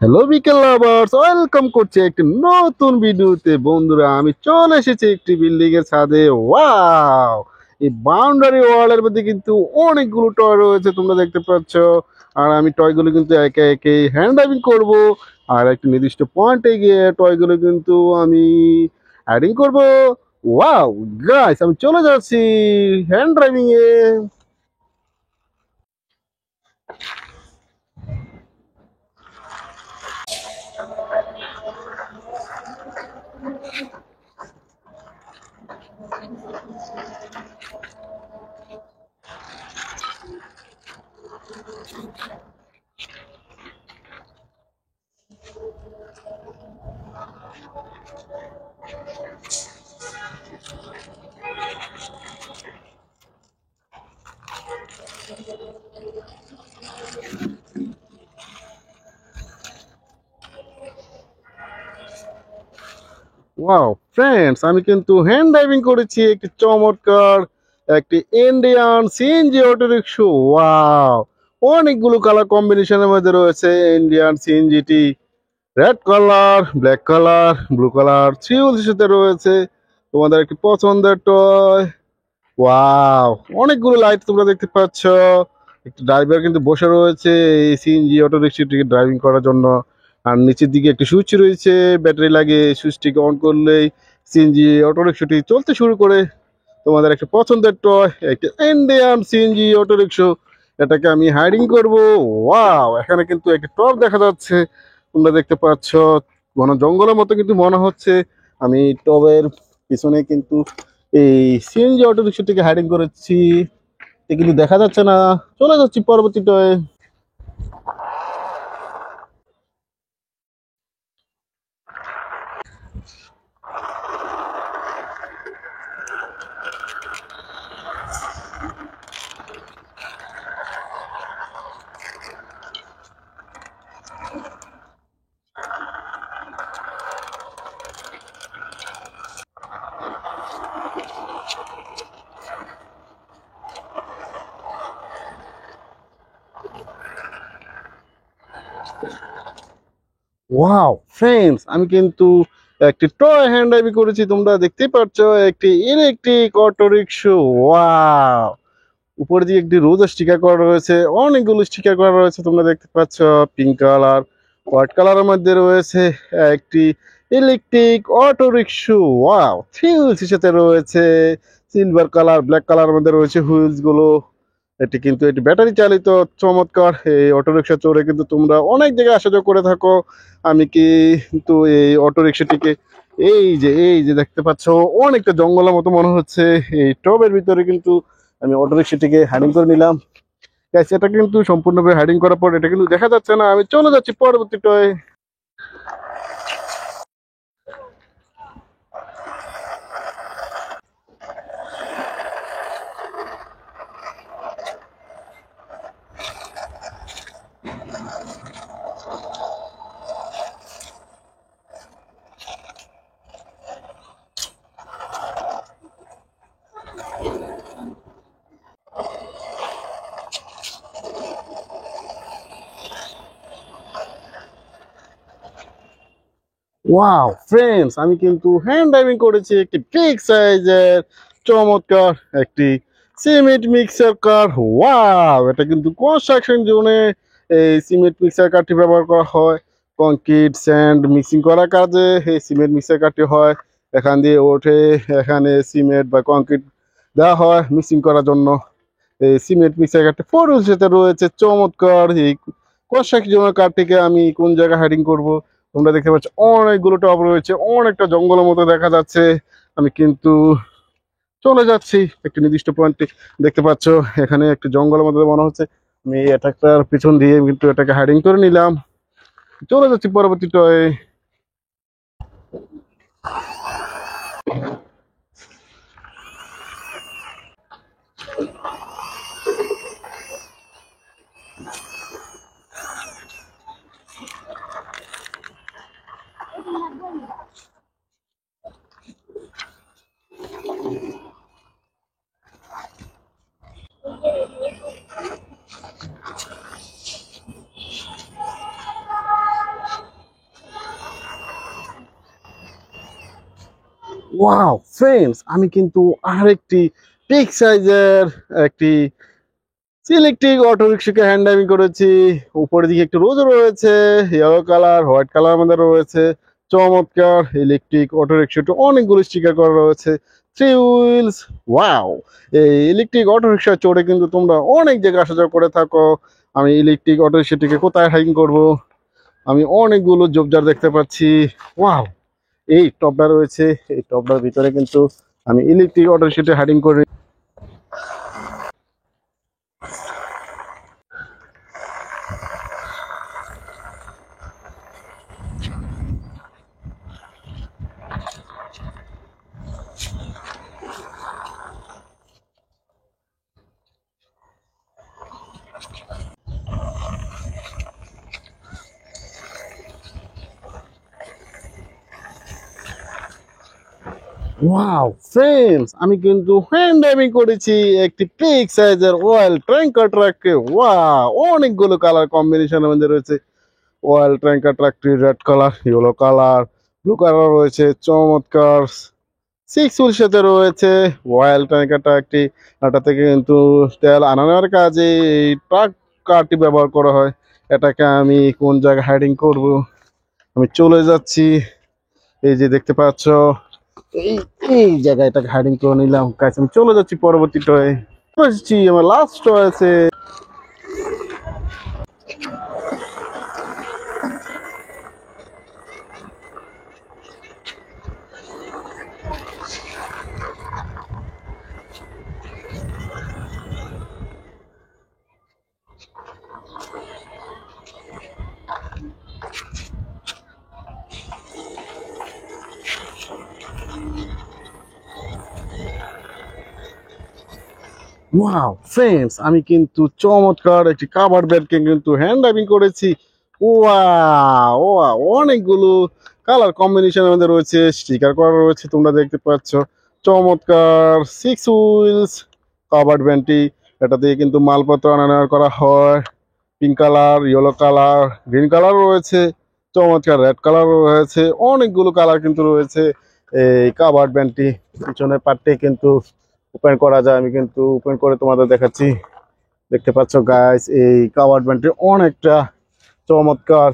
Hello বিকেল lovers, welcome করছে একটি নতুন ভিডিওতে। বন্ধুরা, আমি চলে এসেছি একটি বিল্ডিং এর ছাদে। ওয়াও! এই বাউন্ডারি ওয়ালের মধ্যে কিন্তু অনেকগুলো টয় রয়েছে, তোমরা দেখতে পাচ্ছ। আর আমি টয়গুলো কিন্তু একে একে হ্যান্ড ড্রাইভিং করব। আর একটি নির্দিষ্ট পয়েন্টে গিয়ে টয়গুলো কিন্তু আমি অ্যাডিং করব। ওয়াও গাইস, আমি চলে যাচ্ছি হ্যান্ড ড্রাইভিং এ। ওয়াও ফ্রেন্ডস, আমি কিন্তু হ্যান্ড ড্রাইভিং করেছি একটি চমৎকার একটি Indian CNG auto rickshaw. Wow! অনেকগুলো কালার কম্বিনেশনের মধ্যে রয়েছে ইন্ডিয়ান সিএনজিটি। Red colour, black colour, blue colour, three হুইলসের সাথে রয়েছে তোমাদের একটি পছন্দের টয়। ওয়াও! অনেকগুলো লাইট তোমরা দেখতে পাচ্ছ। একটি ড্রাইভার কিন্তু বসে রয়েছে এই সিএনজি অটো রিক্সাটিকে ড্রাইভিং করার জন্য। আর নিচের দিকে একটি সুইচ রয়েছে, ব্যাটারি লাগে, সুইচটিকে অন করলেই সিএনজি অটো রিক্সাটি চলতে শুরু করে। তোমাদের একটা পছন্দের টয় একটা ইন্ডিয়ান সিএনজি অটো রিক্সা, এটাকে আমি হাইডিং করব। ওয়াও! এখানে কিন্তু একটা টব দেখা যাচ্ছে, তোমরা দেখতে পাচ্ছ। ঘন জঙ্গলের মতো কিন্তু মনে হচ্ছে। আমি টবের পিছনে কিন্তু এই সিএনজি অটো রিক্সাটিকে হাইডিং করেছি, এ কিন্তু দেখা যাচ্ছে না। চলে যাচ্ছি পরবর্তী টয়ে। ওয়াও ফ্রেন্ডস, আমি কিন্তু একটি টয় হ্যান্ড ড্রাইভিং করেছি, তোমরা দেখতেই পাচ্ছ। একটি ইলেকট্রিক অটো রিক্সা। ওয়াও! উপরে দিয়ে একটি রোজ স্টিকার করা রয়েছে, অনেকগুলো স্টিকার করা রয়েছে, তোমরা দেখতে পাচ্ছ। পিঙ্ক কালার, হোয়াইট কালারের মধ্যে রয়েছে একটি electric auto rickshaw. Wow! Three হুইলসের সাথে রয়েছে সিলভার কালার, ব্ল্যাক কালারের মধ্যে রয়েছে হুইলস গুলো। এটি ব্যাটারি চালিত চমৎকার এই অটো রিক্সা চড়ে কিন্তু তোমরা অনেক জায়গায় আসা যাওয়া করে থাকো। আমি কিন্তু এই অটো রিক্সাটিকে এই যে দেখতে পাচ্ছ, অনেকটা জঙ্গলের মতো মনে হচ্ছে। এই টবের ভিতরে কিন্তু আমি অটো রিক্সাটিকে হাইডিং করে নিলাম। Guys, এটা কিন্তু সম্পূর্ণভাবে হাইডিং করার পর এটা কিন্তু দেখা যাচ্ছে না। আমি চলে যাচ্ছি পরবর্তী টয়। ওয়াও ফ্রেন্ডস, আমি কিন্তু হ্যান্ড ড্রাইভিং করেছি একটি বিগ সাইজের চমৎকার একটি সিমেন্ট মিক্সার কার। ওয়াও! এটা কিন্তু কনস্ট্রাকশন জোনে এই সিমেন্ট মিক্সার কারটি ব্যবহার করা হয়। কংক্রিট স্যান্ড মিক্সিং করার কাজে এই সিমেন্ট মিক্সার কারটি হয়। এখান দিয়ে ওঠে, এখানে সিমেন্ট বা কংক্রিট দেওয়া হয় মিক্সিং করার জন্য। এই সিমেন্ট মিক্সার কারটি ফোর হুইলসের সাথে রয়েছে চমৎকার এই কনস্ট্রাকশন কারটিকে আমি কোন জায়গায় হাইডিং করব। তোমরা দেখতে পাচ্ছ অনেকগুলো টব রয়েছে, অনেকটা জঙ্গলের মতো দেখা যাচ্ছে। আমি কিন্তু চলে যাচ্ছি একটি নির্দিষ্ট পয়েন্টে। দেখতে পাচ্ছ এখানে একটি জঙ্গলের মধ্যে মনে হচ্ছে। আমি এটার পিছন দিয়ে কিন্তু এটাকে হাইডিং করে নিলাম। চলে যাচ্ছি পরবর্তী টয়ে। ওয়াও ফ্রেন্ডস, আমি কিন্তু আরেকটি বিগ সাইজের একটি ইলেকট্রিক অটো রিক্সাকে হ্যান্ড ড্রাইভিং করেছি। উপরের দিকে একটু রোজ রয়েছে, ইয়েলো কালার হোয়াইট কালার আমাদের রয়েছে। চমৎকার ইলেকট্রিক অটো রিক্সাটা অনেকগুলো স্টিকার করা রয়েছে, 3 হুইলস। ওয়াও, এই ইলেকট্রিক অটো রিক্সা চড়ে কিন্তু তোমরা অনেক জায়গায় আসা যাওয়া করে থাকো। আমি ইলেকট্রিক অটো রিক্সাটিকে কোথায় হাইকিং করব, আমি অনেকগুলো জবজার দেখতে পাচ্ছি। ওয়াও, এই টপটা রয়েছে, এই টপটার ভিতরে কিন্তু আমি ইলেকট্রিক অটো রিক্সাটি হাইডিং করি। ওয়াও ফ্রেন্ডস, আমি কিন্তু হ্যান্ড ড্রাইভিং করেছি একটি বিগ সাইজের অয়েল ট্যাঙ্কার ট্রাককে। ওয়াও, অনেকগুলো কালার কম্বিনেশনের মধ্যে রয়েছে। অয়েল ট্যাঙ্কার ট্রাকটি red colour, yellow colour, blue colour রয়েছে। চমৎকার 6 হুইল সাথে রয়েছে। অয়েল ট্যাঙ্কার ট্রাকটি, এটা থেকে কিন্তু তেল আনানোর কাজে এই ট্রাক কারটি ব্যবহার করা হয়। এটাকে আমি কোন জায়গায় হাইডিং করব, আমি চলে যাচ্ছি। এই যে দেখতে পাচ্ছ, এই এই জায়গাটাকে হাইডিং করে নিলাম। গাইস, আমি চলে যাচ্ছি পরবর্তী টয়ে। আসছি আমার লাস্ট টয় আছে। ওয়াও ফ্রেন্ডস, আমি কিন্তু চমৎকার একটি কাভার ব্যাগকে কিন্তু হ্যান্ড ড্রাইভিং করেছি। ওয়াও ওয়াও, অনেকগুলো কালার কম্বিনেশনের মধ্যে রয়েছে, স্টিকার করা রয়েছে, তোমরা দেখতে পাচ্ছ। চমৎকার 6 হুইলস কাভার্ড ভ্যানটি, এটা দিয়ে কিন্তু মালপত্র আনা নেওয়া করা হয়। Pink colour, yellow colour, green colour রয়েছে। চমৎকার রেড কালার রয়েছে, অনেকগুলো কালার কিন্তু রয়েছে। এই কাভার্ড ভ্যানটি পিছনের পার্টে কিন্তু ওপেন করা যায়, আমি কিন্তু ওপেন করে তোমাদের দেখাচ্ছি। দেখতে পাচ্ছ গাইস, এই কাভার্ড ভ্যানটি অনেকটা চমৎকার,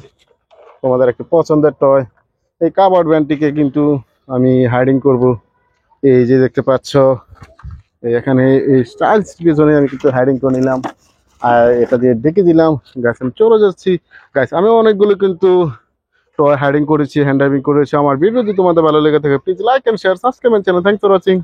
তোমাদের একটু পছন্দের টয়। এই কাভার্ড ভ্যানটিকে কিন্তু আমি হাইডিং করব। এই যে দেখতে পাচ্ছ, এখানে এই স্টাইলস পিছনে আমি কিন্তু হাইডিং করে নিলাম, আর এটা দিয়ে ডেকে দিলাম। গাছ, আমি চলে যাচ্ছি। গাছ, আমি অনেকগুলো কিন্তু টয় হাইডিং করেছি, হ্যান্ড ড্রাইভিং করেছি। আমার ভিডিও যদি তোমাদের ভালো লেগে থাকে, please like and share, subscribe channel. Thanks for watching.